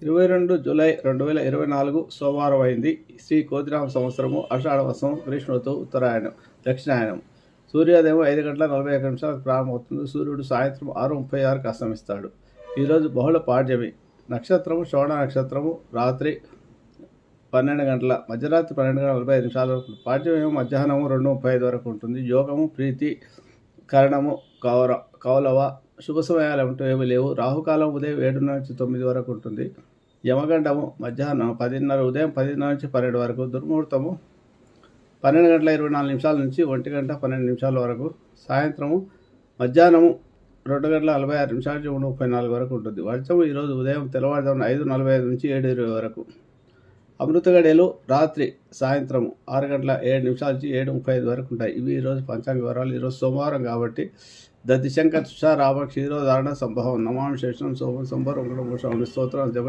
22 July 2024 సోమవారం అయింది. శ్రీ కోతిరామ సంవత్సరము ఆషాఢమాసం గ్రీష్మ ఋతువు ఉత్తరాయణం దక్షిణాయనం. సూర్యోదయం 5 గంటల 41 నిమిషాలకు ప్రారంభమవుతుంది. సూర్యుడు సాయంత్రం 6:36కి అస్తమిస్తాడు. ఈరోజు బహుళ పాడ్యమి. నక్షత్రము శ్రవణ నక్షత్రము రాత్రి 12 గంటల మధ్యరాత్రి 12:45 వరకు. పాడ్యమేమో మధ్యాహ్నము 2:35 వరకు ఉంటుంది. యోగము ప్రీతి కరణము కౌలవ. శుభ సమయాలు అంటూ ఏమీ లేవు. రాహుకాలం ఉదయం 7 నుంచి 9 వరకు ఉంటుంది. యమగండము మధ్యాహ్నం 10:30 ఉదయం 10 నుంచి 12 వరకు. దుర్ముహూర్తము 12:24 నుంచి 1:12 వరకు. సాయంత్రము మధ్యాహ్నము 2:46 నుంచి 3:34 వరకు ఉంటుంది. వర్షము ఈరోజు ఉదయం తెల్లవారుజామున 5:45 నుంచి 7:20 వరకు. అమృత గడియలు రాత్రి సాయంత్రం 6:07 నుంచి 7:35 వరకు ఉంటాయి. ఇవి ఈరోజు పంచాంగ వివరాలు. ఈరోజు సోమవారం కాబట్టి దద్దిశంకర్ తుషారామ క్షీరోధారణ సంభవం నమామి శేషం సోమం సంభరం స్తోత్రం జప